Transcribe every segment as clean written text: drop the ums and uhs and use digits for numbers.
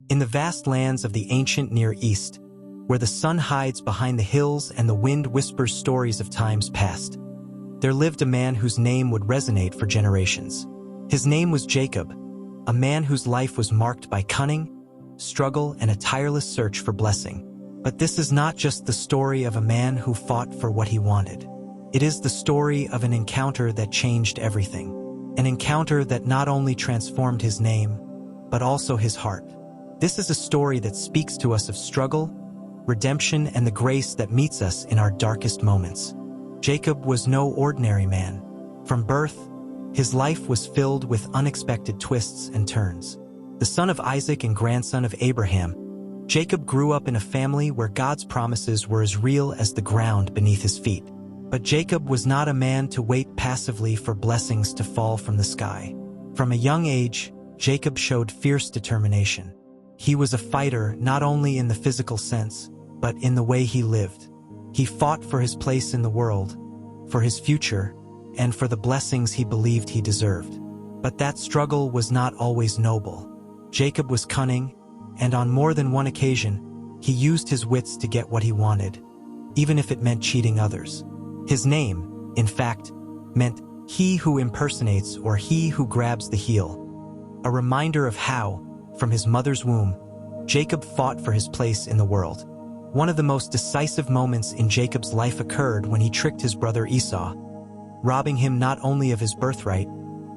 In the vast lands of the ancient Near East, where the sun hides behind the hills and the wind whispers stories of times past, there lived a man whose name would resonate for generations. His name was Jacob, a man whose life was marked by cunning, struggle, and a tireless search for blessing. But this is not just the story of a man who fought for what he wanted. It is the story of an encounter that changed everything. An encounter that not only transformed his name, but also his heart. This is a story that speaks to us of struggle, redemption, and the grace that meets us in our darkest moments. Jacob was no ordinary man. From birth, his life was filled with unexpected twists and turns. The son of Isaac and grandson of Abraham, Jacob grew up in a family where God's promises were as real as the ground beneath his feet. But Jacob was not a man to wait passively for blessings to fall from the sky. From a young age, Jacob showed fierce determination. He was a fighter not only in the physical sense, but in the way he lived. He fought for his place in the world, for his future, and for the blessings he believed he deserved. But that struggle was not always noble. Jacob was cunning, and on more than one occasion, he used his wits to get what he wanted, even if it meant cheating others. His name, in fact, meant he who impersonates or he who grabs the heel, a reminder of how, from his mother's womb, Jacob fought for his place in the world. One of the most decisive moments in Jacob's life occurred when he tricked his brother Esau, robbing him not only of his birthright,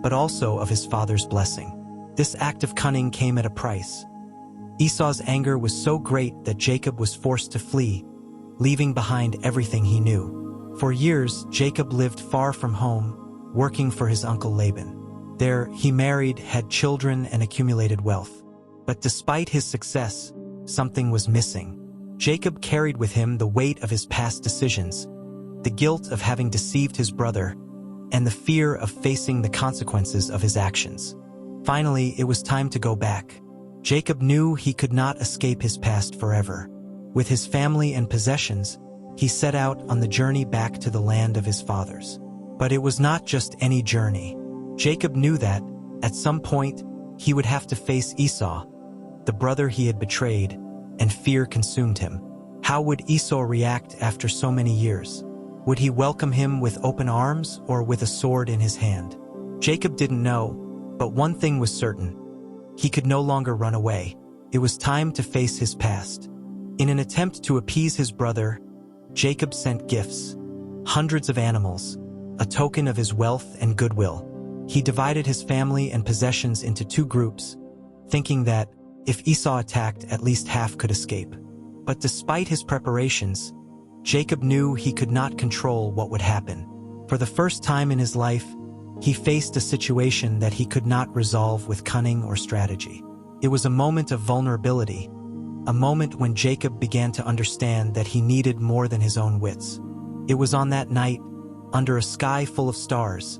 but also of his father's blessing. This act of cunning came at a price. Esau's anger was so great that Jacob was forced to flee, leaving behind everything he knew. For years, Jacob lived far from home, working for his uncle Laban. There, he married, had children, and accumulated wealth. But despite his success, something was missing. Jacob carried with him the weight of his past decisions, the guilt of having deceived his brother, and the fear of facing the consequences of his actions. Finally, it was time to go back. Jacob knew he could not escape his past forever. With his family and possessions, he set out on the journey back to the land of his fathers. But it was not just any journey. Jacob knew that, at some point, he would have to face Esau, the brother he had betrayed, and fear consumed him. How would Esau react after so many years? Would he welcome him with open arms or with a sword in his hand? Jacob didn't know, but one thing was certain. He could no longer run away. It was time to face his past. In an attempt to appease his brother, Jacob sent gifts, hundreds of animals, a token of his wealth and goodwill. He divided his family and possessions into two groups, thinking that, if Esau attacked, at least half could escape. But despite his preparations, Jacob knew he could not control what would happen. For the first time in his life, he faced a situation that he could not resolve with cunning or strategy. It was a moment of vulnerability, a moment when Jacob began to understand that he needed more than his own wits. It was on that night, under a sky full of stars,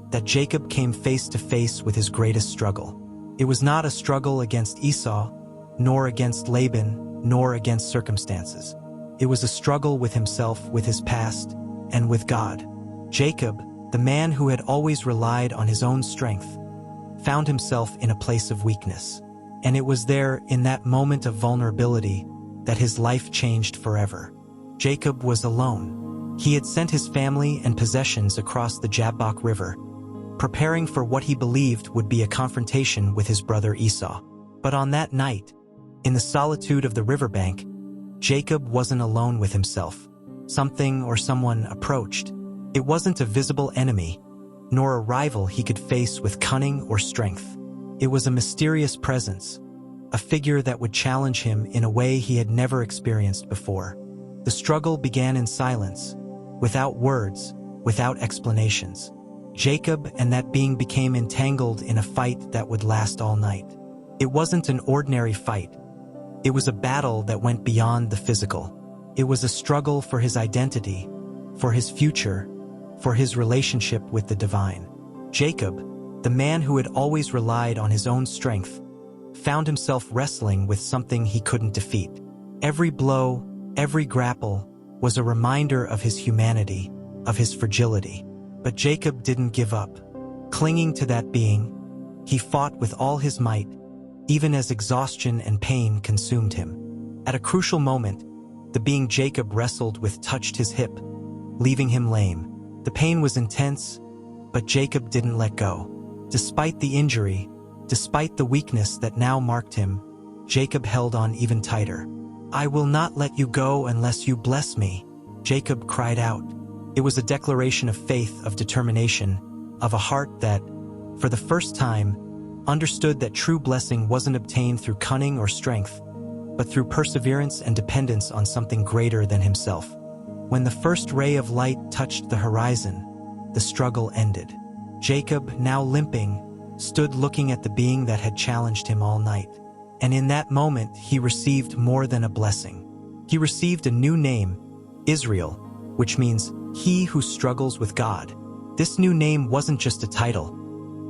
that Jacob came face to face with his greatest struggle. It was not a struggle against Esau, nor against Laban, nor against circumstances. It was a struggle with himself, with his past, and with God. Jacob, the man who had always relied on his own strength, found himself in a place of weakness. And it was there, in that moment of vulnerability, that his life changed forever. Jacob was alone. He had sent his family and possessions across the Jabbok River, preparing for what he believed would be a confrontation with his brother Esau. But on that night, in the solitude of the riverbank, Jacob wasn't alone with himself. Something or someone approached. It wasn't a visible enemy, nor a rival he could face with cunning or strength. It was a mysterious presence, a figure that would challenge him in a way he had never experienced before. The struggle began in silence, without words, without explanations. Jacob and that being became entangled in a fight that would last all night. It wasn't an ordinary fight. It was a battle that went beyond the physical. It was a struggle for his identity, for his future, for his relationship with the divine. Jacob, the man who had always relied on his own strength, found himself wrestling with something he couldn't defeat. Every blow, every grapple, was a reminder of his humanity, of his fragility. But Jacob didn't give up. Clinging to that being, he fought with all his might, even as exhaustion and pain consumed him. At a crucial moment, the being Jacob wrestled with touched his hip, leaving him lame. The pain was intense, but Jacob didn't let go. Despite the injury, despite the weakness that now marked him, Jacob held on even tighter. "I will not let you go unless you bless me," Jacob cried out. It was a declaration of faith, of determination, of a heart that, for the first time, understood that true blessing wasn't obtained through cunning or strength, but through perseverance and dependence on something greater than himself. When the first ray of light touched the horizon, the struggle ended. Jacob, now limping, stood looking at the being that had challenged him all night. And in that moment, he received more than a blessing. He received a new name, Israel, which means he who struggles with God. This new name wasn't just a title.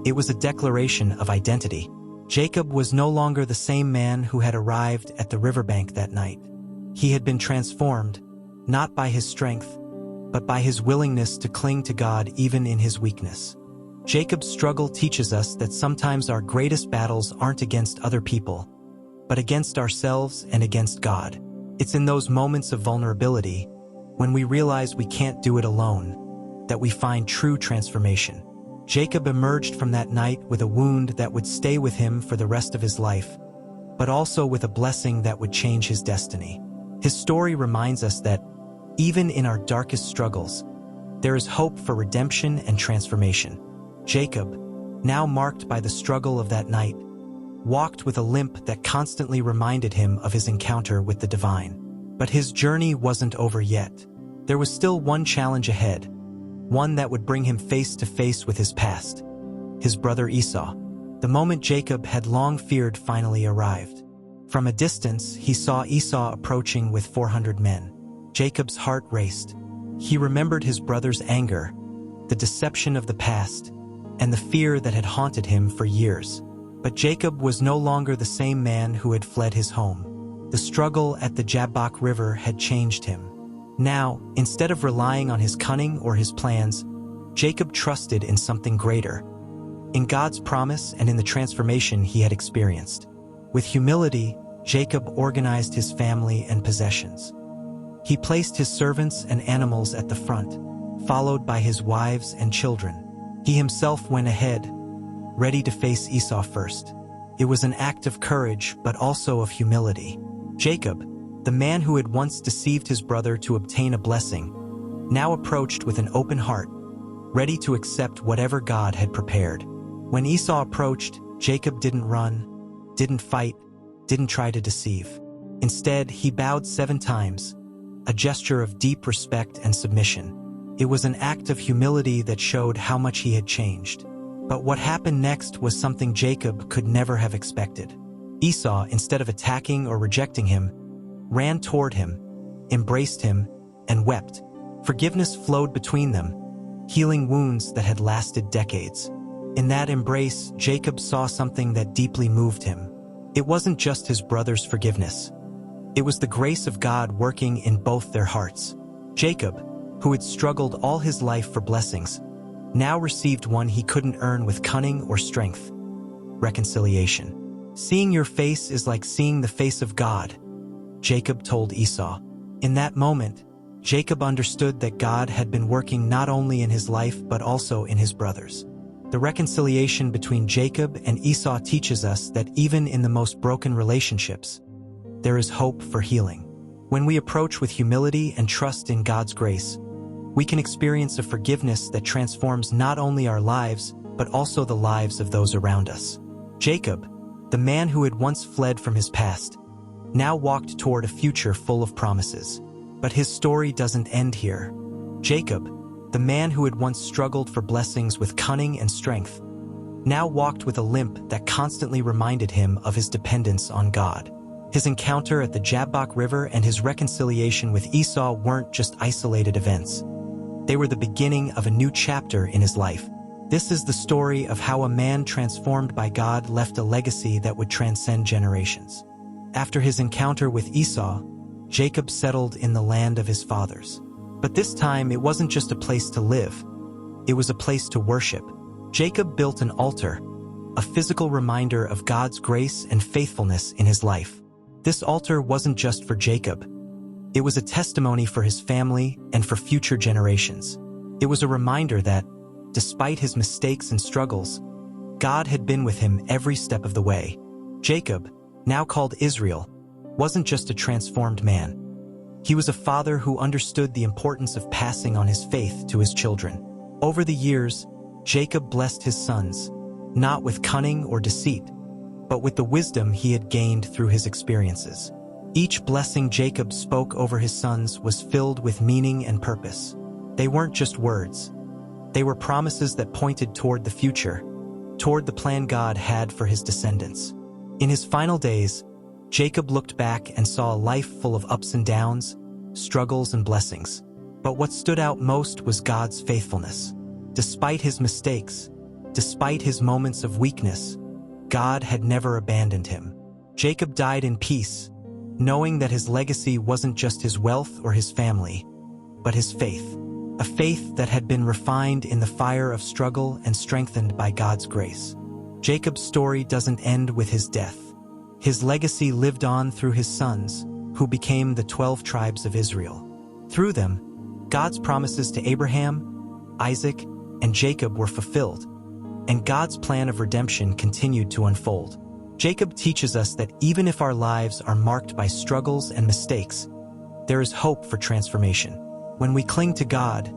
It was a declaration of identity. Jacob was no longer the same man who had arrived at the riverbank that night. He had been transformed, not by his strength, but by his willingness to cling to God even in his weakness. Jacob's struggle teaches us that sometimes our greatest battles aren't against other people, but against ourselves and against God. It's in those moments of vulnerability, when we realize we can't do it alone, that we find true transformation. Jacob emerged from that night with a wound that would stay with him for the rest of his life, but also with a blessing that would change his destiny. His story reminds us that, even in our darkest struggles, there is hope for redemption and transformation. Jacob, now marked by the struggle of that night, walked with a limp that constantly reminded him of his encounter with the divine. But his journey wasn't over yet. There was still one challenge ahead, one that would bring him face to face with his past, his brother Esau. The moment Jacob had long feared finally arrived. From a distance, he saw Esau approaching with 400 men. Jacob's heart raced. He remembered his brother's anger, the deception of the past, and the fear that had haunted him for years. But Jacob was no longer the same man who had fled his home. The struggle at the Jabbok River had changed him. Now, instead of relying on his cunning or his plans, Jacob trusted in something greater, in God's promise and in the transformation he had experienced. With humility, Jacob organized his family and possessions. He placed his servants and animals at the front, followed by his wives and children. He himself went ahead, ready to face Esau first. It was an act of courage, but also of humility. Jacob, the man who had once deceived his brother to obtain a blessing, now approached with an open heart, ready to accept whatever God had prepared. When Esau approached, Jacob didn't run, didn't fight, didn't try to deceive. Instead, he bowed 7 times, a gesture of deep respect and submission. It was an act of humility that showed how much he had changed. But what happened next was something Jacob could never have expected. Esau, instead of attacking or rejecting him, ran toward him, embraced him, and wept. Forgiveness flowed between them, healing wounds that had lasted decades. In that embrace, Jacob saw something that deeply moved him. It wasn't just his brother's forgiveness. It was the grace of God working in both their hearts. Jacob, who had struggled all his life for blessings, now received one he couldn't earn with cunning or strength: reconciliation. "Seeing your face is like seeing the face of God," Jacob told Esau. In that moment, Jacob understood that God had been working not only in his life but also in his brother's. The reconciliation between Jacob and Esau teaches us that even in the most broken relationships, there is hope for healing. When we approach with humility and trust in God's grace, we can experience a forgiveness that transforms not only our lives, but also the lives of those around us. Jacob, the man who had once fled from his past, now walked toward a future full of promises. But his story doesn't end here. Jacob, the man who had once struggled for blessings with cunning and strength, now walked with a limp that constantly reminded him of his dependence on God. His encounter at the Jabbok River and his reconciliation with Esau weren't just isolated events. They were the beginning of a new chapter in his life. This is the story of how a man transformed by God left a legacy that would transcend generations. After his encounter with Esau, Jacob settled in the land of his fathers. But this time, it wasn't just a place to live. It was a place to worship. Jacob built an altar, a physical reminder of God's grace and faithfulness in his life. This altar wasn't just for Jacob. It was a testimony for his family and for future generations. It was a reminder that, despite his mistakes and struggles, God had been with him every step of the way. Jacob, now called Israel, wasn't just a transformed man. He was a father who understood the importance of passing on his faith to his children. Over the years, Jacob blessed his sons, not with cunning or deceit, but with the wisdom he had gained through his experiences. Each blessing Jacob spoke over his sons was filled with meaning and purpose. They weren't just words. They were promises that pointed toward the future, toward the plan God had for his descendants. In his final days, Jacob looked back and saw a life full of ups and downs, struggles and blessings. But what stood out most was God's faithfulness. Despite his mistakes, despite his moments of weakness, God had never abandoned him. Jacob died in peace, knowing that his legacy wasn't just his wealth or his family, but his faith. A faith that had been refined in the fire of struggle and strengthened by God's grace. Jacob's story doesn't end with his death. His legacy lived on through his sons, who became the 12 tribes of Israel. Through them, God's promises to Abraham, Isaac, and Jacob were fulfilled, and God's plan of redemption continued to unfold. Jacob teaches us that even if our lives are marked by struggles and mistakes, there is hope for transformation. When we cling to God,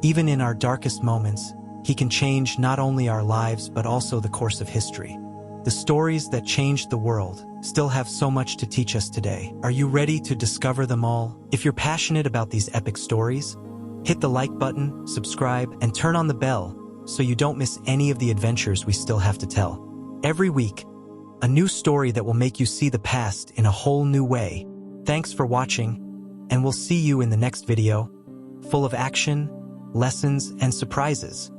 even in our darkest moments, He can change not only our lives but also the course of history. The stories that changed the world still have so much to teach us today. Are you ready to discover them all? If you're passionate about these epic stories, hit the like button, subscribe, and turn on the bell so you don't miss any of the adventures we still have to tell. Every week, a new story that will make you see the past in a whole new way. Thanks for watching, and we'll see you in the next video, full of action, lessons, and surprises.